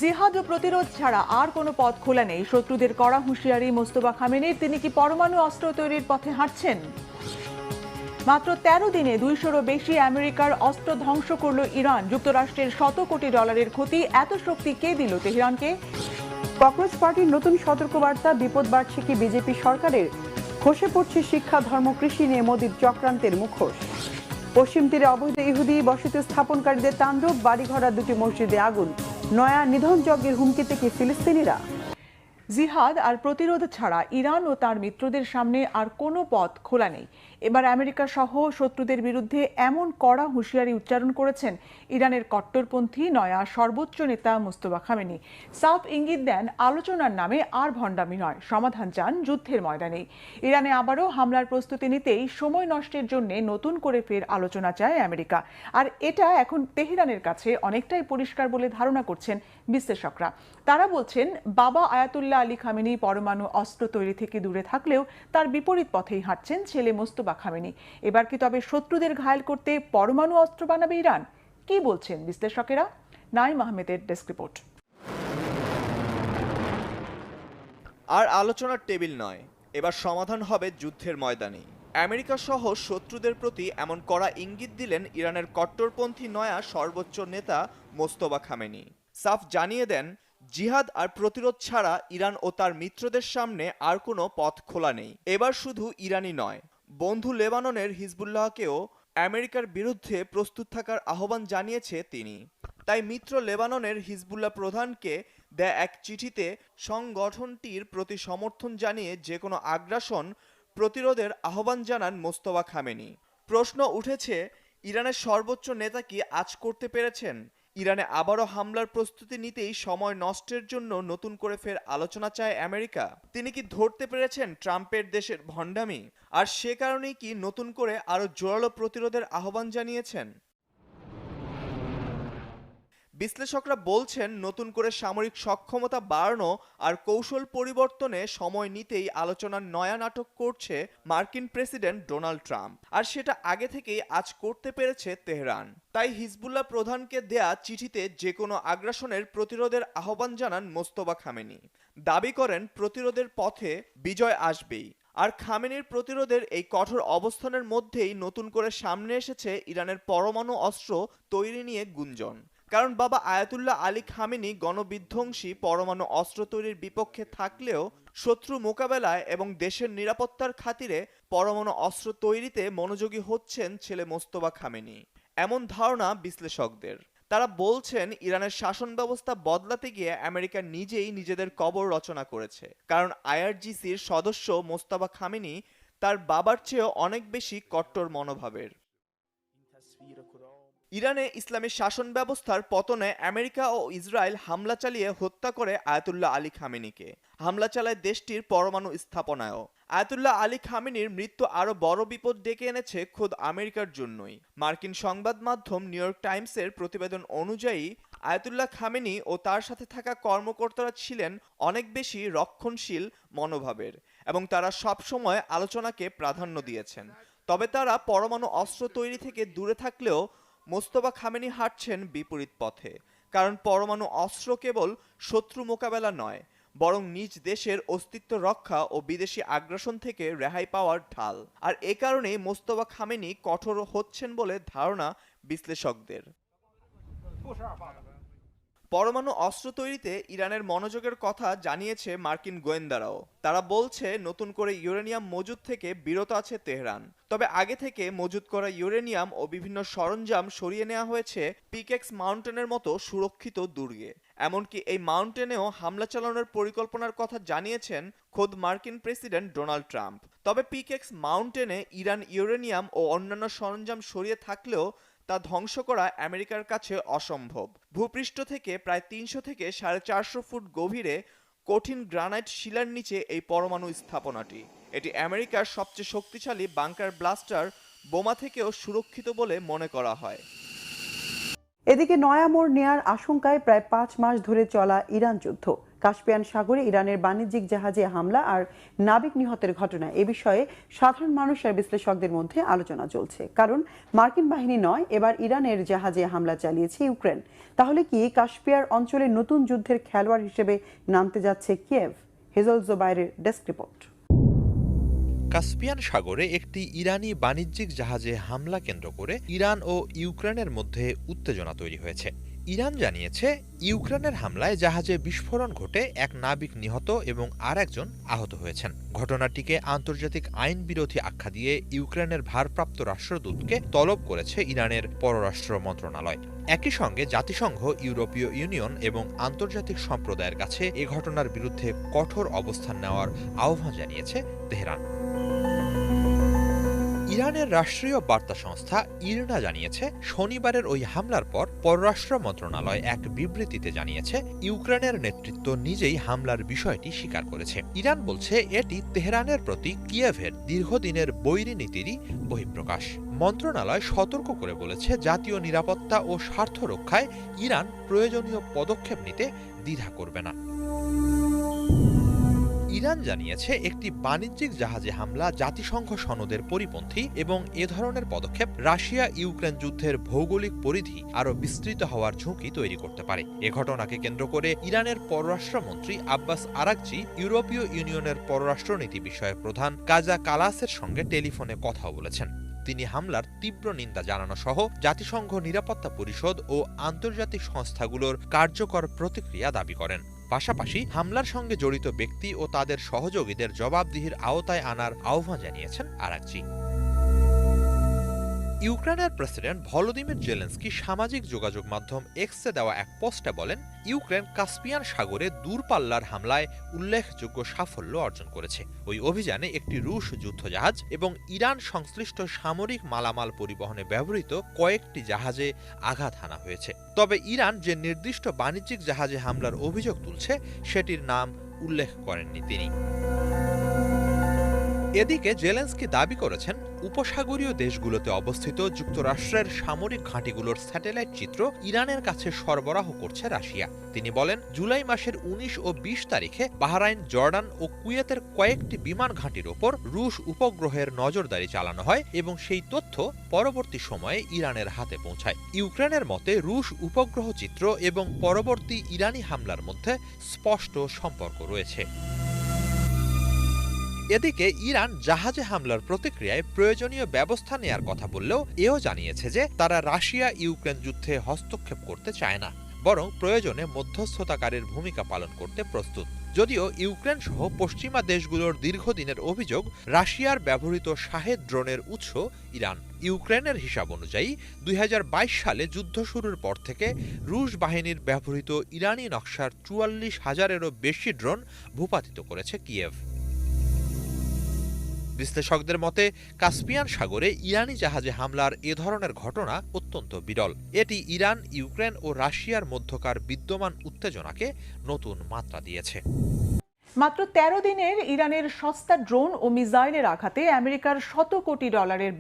জিহাদ ও প্রতিরোধ ছাড়া আর কোনো পথ খোলা নেই, শত্রুদের কড়া হুঁশিয়ারি মোস্তফা খামেনির। তিনি কি পরমাণু অস্ত্র তৈরির পথে হাঁটছেন? মাত্র ১৩ দিনে ২০০রও বেশি আমেরিকার অস্ত্র ধ্বংস করল ইরান। যুক্তরাষ্ট্রের শত কোটি ডলারের ক্ষতি। এত শক্তি কে দিল তেহরানকে? ককরোচ পার্টির নতুন সতর্কবার্তা, বিপদ বার্ষিকী বিজেপি সরকারের। খসে পড়ছে শিক্ষা, ধর্ম, কৃষি নিয়ে মোদির চক্রান্তের মুখোশ। পশ্চিম তীরে অবৈধ ইহুদি বসতি স্থাপনকারীদের তাণ্ডব, বাড়িঘর আর দুটি মসজিদে আগুন। নয়া নিধন যজ্ঞের হুমকিতে কি ফিলিস্তিনিরা? জিহাদ আর প্রতিরোধ ছাড়া ইরান ও তার মিত্রদের সামনে আর কোনো পথ খোলা নেই। এবার আমেরিকা সহ শত্রুদের বিরুদ্ধে এমন কড়া হুঁশিয়ারি উচ্চারণ করেছেন ইরানের কট্টরপন্থী নয়া সর্বোচ্চ নেতা মোস্তফা খামেনি। সাফ ইঙ্গিত দেন আলোচনার নামে আর ভণ্ডামি নয়, সমাধান চান যুদ্ধের ময়দানেই। ইরানে আবারও হামলার প্রস্তুতি নিতেই সময় নষ্টের জন্য নতুন করে ফের আলোচনা চায় আমেরিকা। আর এটা এখন তেহরানের কাছে অনেকটাই পরিষ্কার বলে ধারণা করছেন বিশ্লেষকরা। তারা বলছেন, বাবা আয়াতুল্লাহ আলী খামেনি পরমাণু অস্ত্র তৈরি থেকে দূরে থাকলেও তার বিপরীত পথেই হাঁটছেন ছেলে মোস্তফা খামেনি। এবার কি তবে শত্রুদের ঘায়েল করতে পরমাণু অস্ত্র বানাবে ইরান? কি বলছেন বিশ্লেষকেরা? নাইম আহমেদের ডেস্ক রিপোর্ট। আর আলোচনার টেবিল নয়, এবার সমাধান হবে যুদ্ধের ময়দানে। আমেরিকা সহ শত্রুদের প্রতি এমন কড়া ইঙ্গিত দিলেন ইরানের কট্টরপন্থী নয়া সর্বোচ্চ নেতা মোস্তফা খামেনি। সাফ জানিয়ে দেন, জিহাদ আর প্রতিরোধ ছাড়া ইরান ও তার মিত্রদের সামনে আর কোনো পথ খোলা নেই। এবার শুধু ইরানই নয়, বন্ধু লেবাননের হিজবুল্লাহকেও আমেরিকার বিরুদ্ধে প্রস্তুত থাকার আহ্বান জানিয়েছে তিনি। তাই মিত্র লেবাননের হিজবুল্লাহ প্রধানকে দেয়া এক চিঠিতে সংগঠনটির প্রতি সমর্থন জানিয়ে যে কোনো আগ্রাসন প্রতিরোধের আহ্বান জানান মোস্তফা খামেনি। প্রশ্ন উঠেছে, ইরানের সর্বোচ্চ নেতা কি আজ করতে পেরেছেন? ইরানে আবারও হামলার প্রস্তুতি নিতেই সময় নষ্টের জন্য নতুন করে ফের আলোচনা চায় আমেরিকা। তিনি কি ধরতে পেরেছেন ট্রাম্পের দেশের ভণ্ডামি? আর সে কারণেই কি নতুন করে আরো জোরালো প্রতিরোধের আহ্বান জানিয়েছেন? বিশ্লেষকরা বলছেন, নতুন করে সামরিক সক্ষমতা বাড়ানো আর কৌশল পরিবর্তনে সময় নিতেই আলোচনার নয়া নাটক করছে মার্কিন প্রেসিডেন্ট ডোনাল্ড ট্রাম্প। আর সেটা আগে থেকেই আজ করতে পেরেছে তেহরান। তাই হিজবুল্লাহ প্রধানকে দেয়া চিঠিতে যে কোনো আগ্রাসনের প্রতিরোধের আহ্বান জানান মোস্তফা খামেনি। দাবি করেন, প্রতিরোধের পথে বিজয় আসবেই। আর খামেনির প্রতিরোধের এই কঠোর অবস্থানের মধ্যেই নতুন করে সামনে এসেছে ইরানের পরমাণু অস্ত্র তৈরি নিয়ে গুঞ্জন। কারণ বাবা আয়াতুল্লাহ আলী খামেনি গণবিধ্বংসী পরমাণু অস্ত্র তৈরির বিপক্ষে থাকলেও শত্রু মোকাবেলায় এবং দেশের নিরাপত্তার খাতিরে পরমাণু অস্ত্র তৈরিতে মনোযোগী হচ্ছেন ছেলে মোস্তফা খামেনি, এমন ধারণা বিশ্লেষকদের। তারা বলছেন, ইরানের শাসন ব্যবস্থা বদলাতে গিয়ে আমেরিকা নিজেই নিজেদের কবর রচনা করেছে। কারণ আইআরজিসির সদস্য মোস্তফা খামেনি তার বাবার চেয়েও অনেক বেশি কট্টর মনোভাবের। ইরানে ইসলামী শাসন ব্যবস্থার পতনে আমেরিকা ও ইসরায়েল হামলা চালিয়ে হত্যা করে আয়াতুল্লাহ আলী খামেনিকে। হামলা চালায় দেশটির পরমাণু স্থাপনায়ও। আয়াতুল্লাহ আলী খামেনির মৃত্যু আরো বড় বিপদ ডেকে এনেছে খোদ আমেরিকার জন্যই। মার্কিন সংবাদ মাধ্যম নিউ ইয়র্ক টাইমসের প্রতিবেদন অনুযায়ী আয়াতুল্লাহ খামেনি ও তার সাথে থাকা কর্মকর্তারা ছিলেন অনেক বেশি রক্ষণশীল মনোভাবের এবং তারা সবসময় আলোচনাকে প্রাধান্য দিয়েছেন। তবে তারা পরমাণু অস্ত্র তৈরি থেকে দূরে থাকলেও মোস্তফা খামেনি হাঁটছেন বিপরীত পথে। কারণ পরমাণু অস্ত্র কেবল শত্রু মোকাবেলা নয়, বরং নিজ দেশের অস্তিত্ব রক্ষা ও বিদেশি আগ্রাসন থেকে রেহাই পাওয়ার ঢাল। আর এ কারণেই মোস্তফা খামেনি কঠোর হচ্ছেন বলে ধারণা বিশ্লেষকদের। পরমাণু অস্ত্র তৈরিতে ইরানের মনোযোগের কথা জানিয়েছে মার্কিন গোয়েন্দারাও। তারা বলছে, নতুন করে ইউরেনিয়াম মজুদ থেকে বিরত আছে তেহরান। তবে আগে থেকে মজুদ করা ইউরেনিয়াম ও বিভিন্ন সরঞ্জাম সরিয়ে নেওয়া হয়েছে পিকেক্স মাউন্টেনের মতো সুরক্ষিত দুর্গে। এমনকি এই মাউন্টেনেও হামলা চালানোর পরিকল্পনার কথা জানিয়েছেন খোদ মার্কিন প্রেসিডেন্ট ডোনাল্ড ট্রাম্প। তবে পিকেক্স মাউন্টেনে ইরান ইউরেনিয়াম ও অন্যান্য সরঞ্জাম সরিয়ে থাকলেও তা ধ্বংস করা আমেরিকার কাছে অসম্ভব। ভূপৃষ্ঠ থেকে প্রায় ৩০০ থেকে ৪৫০ ফুট গভীরে কঠিন গ্রানাইট শিলার নিচে এই পরমাণু স্থাপনাটি। এটি আমেরিকার সবচেয়ে শক্তিশালী বাংকার ব্লাস্টার বোমা থেকেও সুরক্ষিত বলে মনে করা হয়। এদিকে নয়া মোড় নেয়ার আশঙ্কায় প্রায় ৫ মাস ধরে চলা ইরান যুদ্ধ কাস্পিয়ান সাগরে ইরানের বাণিজ্যিক জাহাজে হামলা আর নাবিক নিহতের ঘটনা এ বিষয়ে সাধারণ মানুষ আর বিশ্লেষকদের মধ্যে আলোচনা চলছে। কারণ মার্কিন বাহিনী নয়, এবার ইরানের জাহাজে হামলা চালিয়েছে ইউক্রেন। তাহলে কি কাস্পিয়ার অঞ্চলে নতুন যুদ্ধের খেলোয়াড় হিসেবে নামতে যাচ্ছে কিয়েভ? হেজল জোবাইরের ডেস্ক রিপোর্ট। কাস্পিয়ান সাগরে একটি ইরানি বাণিজ্যিক জাহাজে হামলা কেন্দ্র করে ইরান ও ইউক্রেনের মধ্যে উত্তেজনা তৈরি হয়েছে। ইরান জানিয়েছে ইউক্রেনের হামলায় জাহাজে বিস্ফোরণ ঘটে এক নাবিক নিহত এবং আর একজন আহত হয়েছেন। ঘটনাটিকে আন্তর্জাতিক আইন বিরোধী আখ্যা দিয়ে ইউক্রেনের ভারপ্রাপ্ত রাষ্ট্রদূতকে তলব করেছে ইরানের পররাষ্ট্র মন্ত্রণালয়। একই সঙ্গে জাতিসংঘ, ইউরোপীয় ইউনিয়ন এবং আন্তর্জাতিক সম্প্রদায়ের কাছে এ ঘটনার বিরুদ্ধে কঠোর অবস্থান নেওয়ার আহ্বান জানিয়েছে তেহরান। ইরানের রাষ্ট্রীয় বার্তা সংস্থা ইরনা জানিয়েছে শনিবারের ওই হামলার পর পররাষ্ট্র মন্ত্রণালয় এক বিবৃতিতে জানিয়েছে ইউক্রেনের নেতৃত্ব নিজেই হামলার বিষয়টি স্বীকার করেছে। ইরান বলছে এটি তেহরানের প্রতি কিয়েভের দীর্ঘদিনের বৈরী নীতিরই বহিঃপ্রকাশ। মন্ত্রণালয় সতর্ক করে বলেছে জাতীয় নিরাপত্তা ও স্বার্থ রক্ষায় ইরান প্রয়োজনীয় পদক্ষেপ নিতে দ্বিধা করবে না। ইরান জানিয়েছে একটি বাণিজ্যিক জাহাজে হামলা জাতিসংঘ সনদের পরিপন্থী এবং এ ধরনের পদক্ষেপ রাশিয়া ইউক্রেন যুদ্ধের ভৌগোলিক পরিধি আরও বিস্তৃত হওয়ার ঝুঁকি তৈরি করতে পারে। এ ঘটনাকে কেন্দ্র করে ইরানের পররাষ্ট্রমন্ত্রী আব্বাস আরাকচি ইউরোপীয় ইউনিয়নের পররাষ্ট্রনীতি বিষয়ক প্রধান কাজা কালাসের সঙ্গে টেলিফোনে কথা বলেছেন। তিনি হামলার তীব্র নিন্দা জানানো সহ জাতিসংঘ নিরাপত্তা পরিষদ ও আন্তর্জাতিক সংস্থাগুলোর কার্যকর প্রতিক্রিয়া দাবি করেন। পাশাপাশি হামলার সঙ্গে জড়িত ব্যক্তি ও তাদের সহযোগীদের জবাবদিহির আওতায় আনার আহ্বান জানিয়েছেন আরাকচি। ইউক্রেনের প্রেসিডেন্ট ভলোদিমির জেলেনস্কি সামাজিক যোগাযোগ মাধ্যম এক্সে দেওয়া এক পোস্টে বলেন, ইউক্রেন কাস্পিয়ান সাগরে দূরপাল্লার হামলায় উল্লেখযোগ্য সাফল্য অর্জন করেছে। ওই অভিযানে একটি রুশ যুদ্ধজাহাজ এবং ইরান সংশ্লিষ্ট সামরিক মালামাল পরিবহনে ব্যবহৃত কয়েকটি জাহাজে আঘাত হানা হয়েছে। তবে ইরান যে নির্দিষ্ট বাণিজ্যিক জাহাজে হামলার অভিযোগ তুলছে সেটির নাম উল্লেখ করেননি তিনি। এদিকে জেলেনস্কি দাবি করেছেন উপসাগরীয় দেশগুলোতে অবস্থিত যুক্তরাষ্ট্রের সামরিক ঘাঁটিগুলোর স্যাটেলাইট চিত্র ইরানের কাছে সরবরাহ করছে রাশিয়া। তিনি বলেন, জুলাই মাসের ১৯ ও ২০ তারিখে বাহরাইন, জর্ডান ও কুয়েতের কয়েকটি বিমান ঘাঁটির ওপর রুশ উপগ্রহের নজরদারি চালানো হয় এবং সেই তথ্য পরবর্তী সময়ে ইরানের হাতে পৌঁছায়। ইউক্রেনের মতে রুশ উপগ্রহ চিত্র এবং পরবর্তী ইরানি হামলার মধ্যে স্পষ্ট সম্পর্ক রয়েছে। এদিকে ইরান জাহাজে হামলার প্রতিক্রিয়ায় প্রয়োজনীয় ব্যবস্থা নেয়ার কথা বললেও এও জানিয়েছে যে তারা রাশিয়া ইউক্রেন যুদ্ধে হস্তক্ষেপ করতে চায় না, বরং প্রয়োজনে মধ্যস্থতাকারীর ভূমিকা পালন করতে প্রস্তুত। যদিও ইউক্রেন সহ পশ্চিমা দেশগুলোর দীর্ঘদিনের অভিযোগ রাশিয়ার ব্যবহৃত শাহেদ ড্রোনের উৎস ইরান। ইউক্রেনের হিসাব অনুযায়ী ২০২২ সালে যুদ্ধ শুরুর পর থেকে রুশ বাহিনীর ব্যবহৃত ইরানি নকশার ৪৪,০০০-এরও বেশি ড্রোন ভূপাতিত করেছে কিয়েভ। বিশ্লেষকদের মতে কাস্পিয়ান সাগরে ইরানি জাহাজে হামলার এ ধরনের ঘটনা অত্যন্ত বিরল। এটি ইরান, ইউক্রেন ও রাশিয়ার মধ্যকার বিদ্যমান উত্তেজনাকে নতুন মাত্রা দিয়েছে। মাত্র ১৩ দিনের ইরানের সস্তা ড্রোন ও মিসাইলের আঘাতে আমেরিকার $১০০ কোটি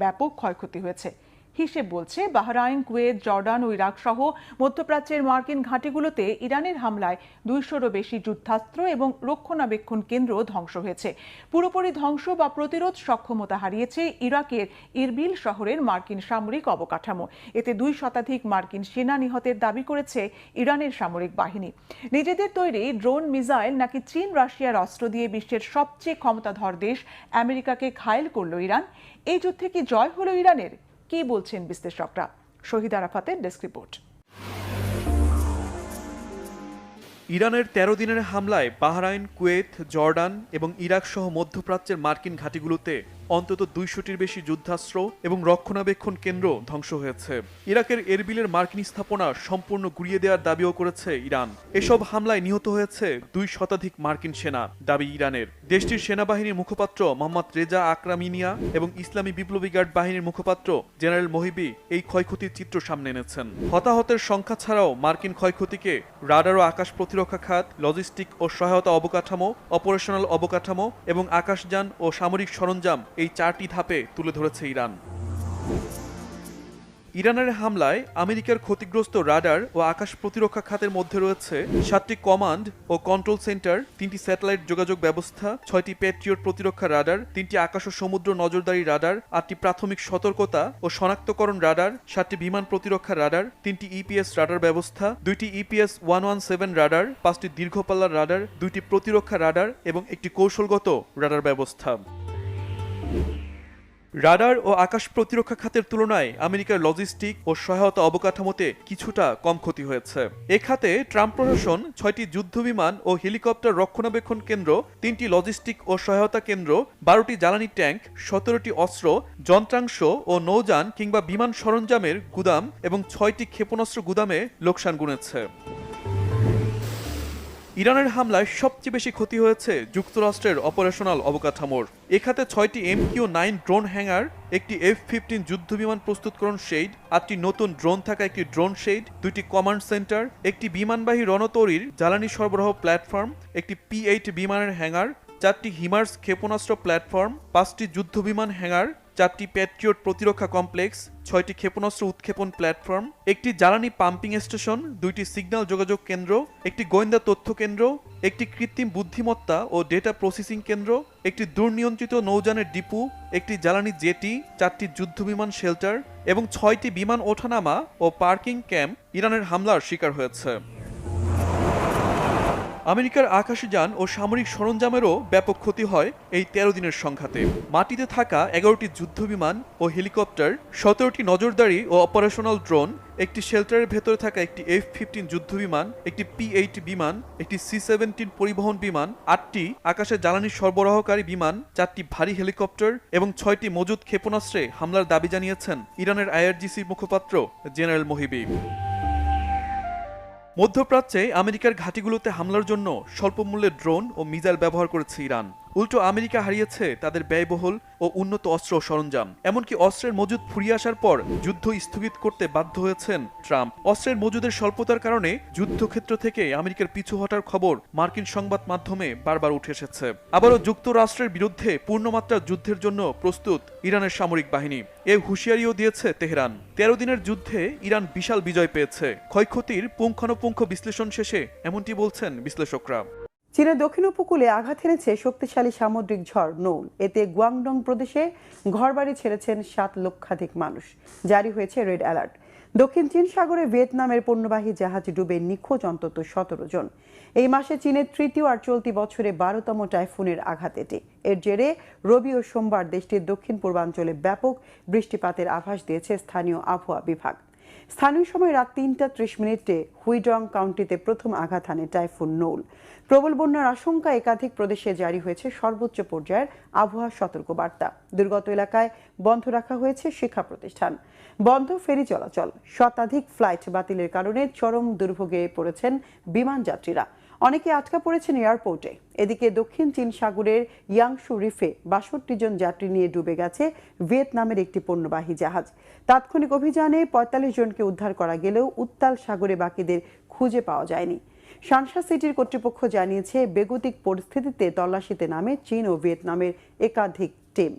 ব্যাপক ক্ষয়ক্ষতি হয়েছে। হিসেব বলছে বাহরাইন, কুয়েত, জর্ডান ও ইরাক সহ মধ্যপ্রাচ্যের মার্কিন ঘাঁটিগুলোতে ইরানের হামলায় ২০০-রও বেশি যুদ্ধাস্ত্র এবং রক্ষণাবেক্ষণ কেন্দ্র ধ্বংস হয়েছে। পুরোপুরি ধ্বংস বা প্রতিরোধ সক্ষমতা হারিয়েছে ইরাকের ইরবিল শহরের মার্কিন সামরিক অবকাঠামো। এতে ২ শতাধিক মার্কিন সেনা নিহতের দাবি করেছে ইরানের সামরিক বাহিনী। নিজেদের তৈরি ড্রোন, মিসাইল নাকি চীন, রাশিয়ার অস্ত্র দিয়ে বিশ্বের সবচেয়ে ক্ষমতাধর দেশ আমেরিকাকে ঘায়েল করল ইরান। এই যুদ্ধে কি জয় হলো ইরানের? কি বলছেন বিশ্লেষকরা? শহীদ আরাফাতের ডেস্ক রিপোর্ট। ইরানের ১৩ দিনের হামলায় বাহরাইন, কুয়েত, জর্ডান এবং ইরাক সহ মধ্যপ্রাচ্যের মার্কিন ঘাঁটিগুলোতে অন্তত ২০০টির বেশি যুদ্ধাস্ত্র এবং রক্ষণাবেক্ষণ কেন্দ্র ধ্বংস হয়েছে। ইরাকের এরবিলের মার্কিন স্থাপনা সম্পূর্ণ গুড়িয়ে দেওয়ার দাবিও করেছে ইরান। এসব হামলায় নিহত হয়েছে ২ শতাধিক মার্কিন সেনা, দাবি ইরানের। দেশটির সেনাবাহিনীর মুখপাত্র মোহাম্মদ রেজা আকরামিনিয়া এবং ইসলামী বিপ্লবী গার্ড বাহিনীর মুখপাত্র জেনারেল মহিবি এই ক্ষয়ক্ষতির চিত্র সামনে এনেছেন। হতাহতের সংখ্যা ছাড়াও মার্কিন ক্ষয়ক্ষতিকে রাডার ও আকাশ প্রতিরক্ষা খাত, লজিস্টিক ও সহায়তা অবকাঠামো, অপারেশনাল অবকাঠামো এবং আকাশযান ও সামরিক সরঞ্জাম এই 4টি ধাপে তুলে ধরেছে ইরান। ইরানের হামলায় আমেরিকার ক্ষতিগ্রস্ত রাডার ও আকাশ প্রতিরক্ষা খাতের মধ্যে রয়েছে 7টি কমান্ড ও কন্ট্রোল সেন্টার, 3টি স্যাটেলাইট যোগাযোগ ব্যবস্থা, 6টি প্যাট্রিয়ট প্রতিরক্ষা রাডার, 3টি আকাশ ও সমুদ্র নজরদারি রাডার, 8টি প্রাথমিক সতর্কতা ও শনাক্তকরণ রাডার, 7টি বিমান প্রতিরক্ষা রাডার, 3টি ইপিএস রাডার ব্যবস্থা, 2টি ইপিএস 117 রাডার, 5টি দীর্ঘপাল্লার রাডার, 2টি প্রতিরক্ষা রাডার এবং একটি কৌশলগত রাডার ব্যবস্থা। রাডার ও আকাশ প্রতিরক্ষা খাতের তুলনায় আমেরিকার লজিস্টিক ও সহায়তা অবকাঠামোতে কিছুটা কম ক্ষতি হয়েছে। এ খাতে ট্রাম্প প্রশাসন 6টি যুদ্ধবিমান ও হেলিকপ্টার রক্ষণাবেক্ষণ কেন্দ্র, 3টি লজিস্টিক ও সহায়তা কেন্দ্র, 12টি জ্বালানি ট্যাঙ্ক, 17টি অস্ত্র, যন্ত্রাংশ ও নৌযান কিংবা বিমান সরঞ্জামের গুদাম এবং 6টি ক্ষেপণাস্ত্র গুদামে লোকসান গুনেছে। ইরানের হামলায় সবচেয়ে বেশি ক্ষতি হয়েছে যুক্তরাষ্ট্রের অপারেশনাল অবকাঠামোর। এ খাতে 6টি MQ-9 ড্রোন হ্যাঙ্গার, একটি F-15 যুদ্ধবিমান প্রস্তুতকরণ শেড, 8টি নতুন ড্রোন থাকা একটি ড্রোন শেড, 2টি কমান্ড সেন্টার, একটি বিমানবাহী রণতরীর জ্বালানি সরবরাহ প্ল্যাটফর্ম, একটি P-8 বিমানের হ্যাঙ্গার, 4টি হিমার্স ক্ষেপণাস্ত্র প্ল্যাটফর্ম, 5টি যুদ্ধবিমান হ্যাঙ্গার, 4টি প্যাট্রিয়ট প্রতিরক্ষা কমপ্লেক্স, 6টি ক্ষেপণাস্ত্র উৎক্ষেপণ প্ল্যাটফর্ম, একটি জ্বালানি পাম্পিং স্টেশন, 2টি সিগন্যাল যোগাযোগ কেন্দ্র, একটি গোয়েন্দা তথ্য কেন্দ্র, একটি কৃত্রিম বুদ্ধিমত্তা ও ডেটা প্রসেসিং কেন্দ্র, একটি দুর্নিয়ন্ত্রিত নৌযানের ডিপু, একটি জ্বালানি জেটি, 4টি যুদ্ধবিমান শেল্টার এবং 6টি বিমান ওঠানামা ও পার্কিং ক্যাম্প ইরানের হামলার শিকার হয়েছে। আমেরিকার আকাশযান ও সামরিক সরঞ্জামেরও ব্যাপক ক্ষতি হয় এই 13 দিনের সংঘাতে। মাটিতে থাকা 11টি যুদ্ধবিমান ও হেলিকপ্টার, 17টি নজরদারি ও অপারেশনাল ড্রোন, একটি শেল্টারের ভেতরে থাকা একটি F-15 যুদ্ধবিমান, একটি P-8 বিমান, একটি C-17 পরিবহন বিমান, 8টি আকাশে জ্বালানি সরবরাহকারী বিমান, 4টি ভারী হেলিকপ্টার এবং 6টি মজুদ ক্ষেপণাস্ত্রে হামলার দাবি জানিয়েছেন ইরানের IRGC মুখপাত্র জেনারেল মহিবি। মধ্যপ্রাচ্যে আমেরিকার ঘাঁটিগুলোতে হামলার জন্য স্বল্প মূল্যের ড্রোন ও মিসাইল ব্যবহার করেছে ইরান। উল্টো আমেরিকা হারিয়েছে তাদের ব্যয়বহুল ও উন্নত অস্ত্র ও সরঞ্জাম। এমনকি অস্ত্রের মজুদ ফুরিয়ে আসার পর যুদ্ধ স্থগিত করতে বাধ্য হয়েছেন ট্রাম্প। অস্ত্রের মজুদের স্বল্পতার কারণে যুদ্ধক্ষেত্র থেকে আমেরিকার পিছু হটার খবর মার্কিন সংবাদ মাধ্যমে বারবার উঠে এসেছে। আবারও যুক্তরাষ্ট্রের বিরুদ্ধে পূর্ণমাত্রার যুদ্ধের জন্য প্রস্তুত ইরানের সামরিক বাহিনী। এ হুঁশিয়ারিও দিয়েছে তেহরান। 13 দিনের যুদ্ধে ইরান বিশাল বিজয় পেয়েছে। ক্ষয়ক্ষতির পুঙ্খানুপুঙ্খ বিশ্লেষণ শেষে এমনটি বলছেন বিশ্লেষকরা। চীনের দক্ষিণ উপকূলে আঘাত হেনেছে শক্তিশালী সামুদ্রিক ঝড় নোল। এতে গুয়াংডং প্রদেশে ঘরবাড়ি ছেড়েছেন 7 লক্ষাধিক মানুষ। জারি হয়েছে রেড অ্যালার্ট। দক্ষিণ চীন সাগরে ভিয়েতনামের পণ্যবাহী জাহাজ ডুবে নিখোঁজ অন্তত 17 জন। এই মাসে চীনের তৃতীয় আর চলতি বছরে 12তম টাইফুনের আঘাত এটি। এর জেরে রবি ও সোমবার দেশটির দক্ষিণ পূর্বাঞ্চলে ব্যাপক বৃষ্টিপাতের আভাস দিয়েছে স্থানীয় আবহাওয়া বিভাগ। স্থানীয় সময় রাত 3:30 হুইডং কাউন্টিতে প্রথম আঘাত হানে টাইফুন নোল। প্রবল বন্যার আশঙ্কা একাধিক প্রদেশে জারি হয়েছে সর্বোচ্চ পর্যায়ের আবহাওয়া সতর্কবার্তা। দুর্গত এলাকায় বন্ধ রাখা হয়েছে শিক্ষা প্রতিষ্ঠান, বন্ধ ফেরি চলাচল। শতাধিক ফ্লাইট বাতিলের কারণে চরম দুর্ভোগে পড়েছেন বিমান যাত্রীরা। অনেকে আটকা পড়েছেন এয়ারপোর্টে। এদিকে দক্ষিণ চীন সাগরের ইয়াংশু রিফে 62 জন যাত্রী নিয়ে ডুবে গেছে ভিয়েতনামের একটি পণ্যবাহী জাহাজ। তাৎক্ষণিক অভিযানে 45 জনকে উদ্ধার করা গেলেও উত্তাল সাগরে বাকিদের খুঁজে পাওয়া যায়নি। সানসা সিটির কর্তৃপক্ষ জানিয়েছে বেগতিক পরিস্থিতিতে তল্লাশিতে নামে চীন ও ভিয়েতনামের একাধিক টিম।